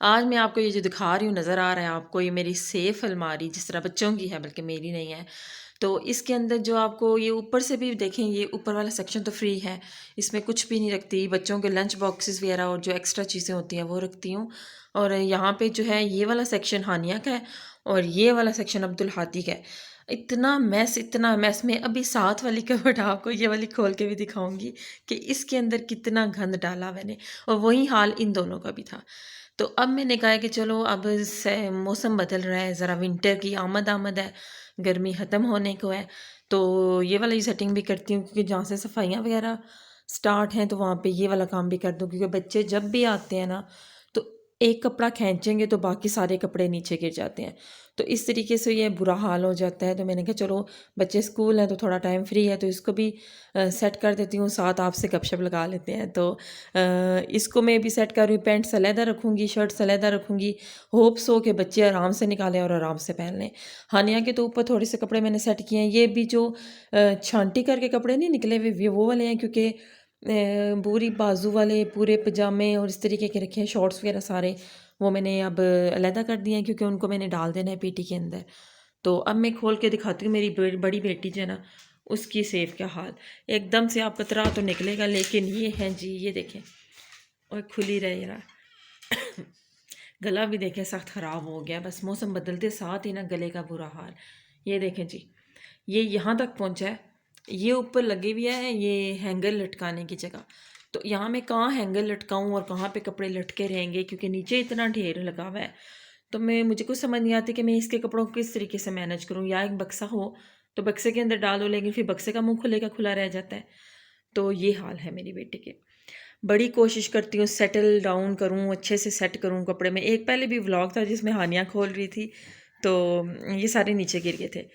आज मैं आपको ये जो दिखा रही हूँ नज़र आ रहा है आपको, ये मेरी सेफ़ अलमारी जिस तरह बच्चों की है, बल्कि मेरी नहीं है। तो इसके अंदर जो आपको ये ऊपर से भी देखें, ये ऊपर वाला सेक्शन तो फ्री है, इसमें कुछ भी नहीं रखती। बच्चों के लंच बॉक्सेस वगैरह और जो एक्स्ट्रा चीज़ें होती हैं वो रखती हूँ। और यहाँ पे जो है ये वाला सेक्शन हानिया का है और ये वाला सेक्शन अब्दुल हादी का है। इतना मैस में अभी साथ वाली कबर्ड आपको ये वाली खोल के भी दिखाऊंगी कि इसके अंदर कितना गंद डाला मैंने, और वही हाल इन दोनों का भी था। तो अब मैंने कहा कि चलो अब से मौसम बदल रहा है, ज़रा विंटर की आमद आमद है, गर्मी ख़त्म होने को है। तो ये वाली सेटिंग भी करती हूँ, क्योंकि जहाँ से सफाइयाँ वगैरह स्टार्ट हैं तो वहाँ पे ये वाला काम भी कर दूँ, क्योंकि बच्चे जब भी आते हैं ना तो एक कपड़ा खींचेंगे तो बाकी सारे कपड़े नीचे गिर जाते हैं। तो इस तरीके से ये बुरा हाल हो जाता है। तो मैंने कहा चलो बच्चे स्कूल हैं तो थोड़ा टाइम फ्री है, तो इसको भी सेट कर देती हूँ, साथ आपसे गपशप लगा लेते हैं। तो इसको मैं भी सेट कर रही हूँ, पैंट सलेदा रखूँगी, शर्ट सलेदा रखूँगी, होप सो के बच्चे आराम से निकालें और आराम से पहन लें। हानिया के तो ऊपर थोड़े से कपड़े मैंने सेट किए हैं। ये भी जो छांटी करके कपड़े नहीं निकले हुए, ये वो वाले हैं, क्योंकि पूरी बाजू वाले पूरे पजामे और इस तरीके के रखे हैं, शॉर्ट्स वगैरह सारे वो मैंने अब अलहदा कर दिए हैं, क्योंकि उनको मैंने डाल देना है पीटी के अंदर। तो अब मैं खोल के दिखाती हूँ मेरी बड़ी बेटी जो है ना, उसकी सेफ का हाल। एकदम से आप कतरा तो निकलेगा, लेकिन ये हैं जी, ये देखें, और खुली रहे जरा। गला भी देखें सख्त ख़राब हो गया, बस मौसम बदलते साथ ही ना गले का बुरा हाल। ये देखें जी, ये यहाँ तक पहुँचा है, ये ऊपर लगे हुए है ये हैंगर लटकाने की जगह। तो यहाँ मैं कहाँ हैंगर लटकाऊँ और कहाँ पे कपड़े लटके रहेंगे, क्योंकि नीचे इतना ढेर लगा हुआ है। तो मुझे कुछ समझ नहीं आती कि मैं इसके कपड़ों को किस तरीके से मैनेज करूँ। या एक बक्सा हो तो बक्से के अंदर डाल दो, लेकिन फिर बक्से का मुंह खुलेगा खुला रह जाता है। तो ये हाल है मेरी बेटी के। बड़ी कोशिश करती हूँ सेटल डाउन करूँ, अच्छे से सेट करूँ कपड़े में। एक पहले भी व्लॉग था जिसमें हानिया खोल रही थी, तो ये सारे नीचे गिर गए थे।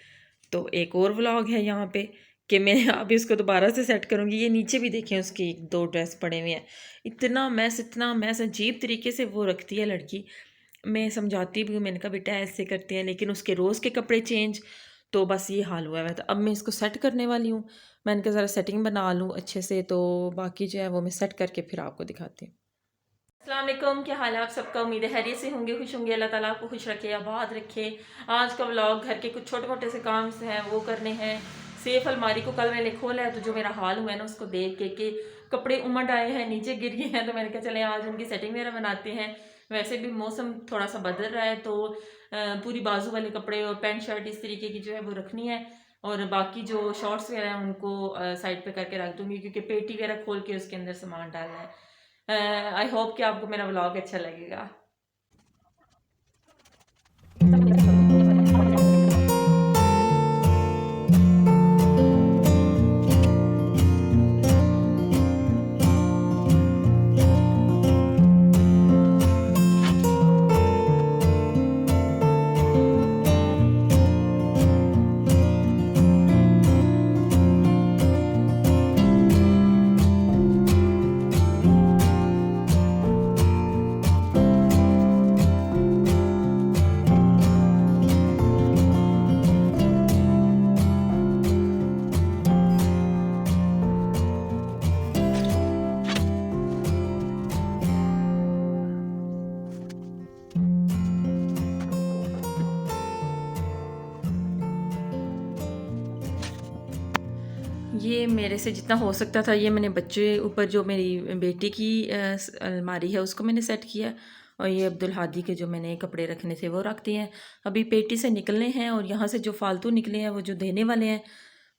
तो एक और व्लॉग है यहाँ पे कि मैं अब इसको दोबारा से सेट करूँगी। ये नीचे भी देखें, उसकी 2 ड्रेस पड़े हुए हैं। इतना मैस अजीब तरीके से वो रखती है लड़की। मैं समझाती भी हूँ, मैंने कहा बेटा ऐसे करते हैं, लेकिन उसके रोज़ के कपड़े चेंज। तो बस ये हाल हुआ है। तो अब मैं इसको सेट करने वाली हूँ। मैंने कहा ज़रा सेटिंग बना लूँ अच्छे से, तो बाकी जो है वो मैं सेट करके फिर आपको दिखाती हूँ। अस्सलाम वालेकुम, क्या हाल है आप सबका? उम्मीद है खैरियत से होंगे, खुश होंगे। अल्लाह ताला आपको खुश रखे, आबाद रखे। आज का व्लॉग घर के कुछ छोटे मोटे से काम से हैं वो करने हैं। सेफ अलमारी को कल मैंने खोला है, तो जो मेरा हाल हुआ है ना उसको देख के कि कपड़े उमड़ आए हैं, नीचे गिर गए हैं, तो मैंने कहा चले आज उनकी सेटिंग वगैरह बनाते हैं। वैसे भी मौसम थोड़ा सा बदल रहा है, तो पूरी बाजू वाले कपड़े और पैंट शर्ट इस तरीके की जो है वो रखनी है, और बाकी जो शॉर्ट्स वगैरह हैं उनको साइड पे करके रख दूँगी, क्योंकि पेटी वगैरह खोल के उसके अंदर सामान डालना है। आई होप कि आपको मेरा व्लॉग अच्छा लगेगा। ये मेरे से जितना हो सकता था, ये मैंने बच्चे ऊपर जो मेरी बेटी की अलमारी है उसको मैंने सेट किया, और ये अब्दुल हादी के जो मैंने कपड़े रखने थे वो रख दिए हैं। अभी पेटी से निकलने हैं, और यहाँ से जो फालतू निकले हैं वो जो देने वाले हैं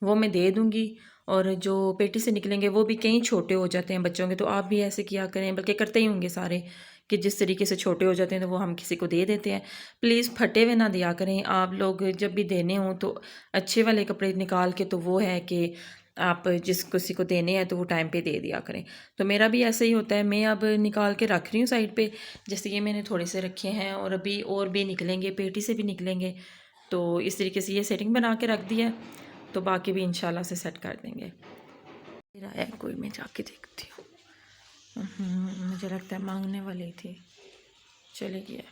वो मैं दे दूँगी। और जो पेटी से निकलेंगे वो भी कई छोटे हो जाते हैं बच्चों के, तो आप भी ऐसे किया करें, बल्कि करते ही होंगे सारे, कि जिस तरीके से छोटे हो जाते हैं तो वो हम किसी को दे देते हैं। प्लीज़ फटे हुए ना दिया करें आप लोग, जब भी देने हों तो अच्छे वाले कपड़े निकाल के, तो वो है कि आप जिस किसी को देने हैं तो वो टाइम पे दे दिया करें। तो मेरा भी ऐसा ही होता है, मैं अब निकाल के रख रही हूँ साइड पे। जैसे ये मैंने थोड़े से रखे हैं, और अभी और भी निकलेंगे, पेटी से भी निकलेंगे। तो इस तरीके से ये सेटिंग बना के रख दिया, तो बाकी भी इंशाल्लाह से सेट कर देंगे। फिर आया कोई, मैं जाके देखती हूँ। मुझे लगता है मांगने वाली थी, चले गया।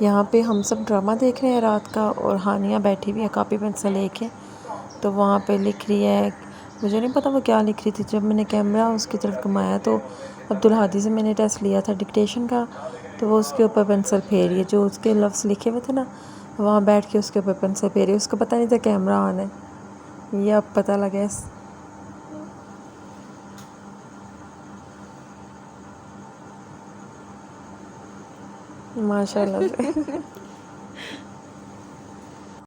यहाँ पे हम सब ड्रामा देख रहे हैं रात का, और हानिया बैठी हुई है कॉपी पेंसिल लेके। तो वहाँ पे लिख रही है मुझे नहीं पता वो क्या लिख रही थी। जब मैंने कैमरा उसकी तरफ घुमाया तो अब्दुल हादी से मैंने टेस्ट लिया था डिक्टेशन का, तो वो उसके ऊपर पेंसिल फेर रही है, जो उसके लफ्ज़ लिखे हुए थे ना वहाँ बैठ के उसके ऊपर पेंसिल फेर रही है। उसको पता नहीं था कैमरा ऑन है, ये अब पता लगा। माशाल्लाह से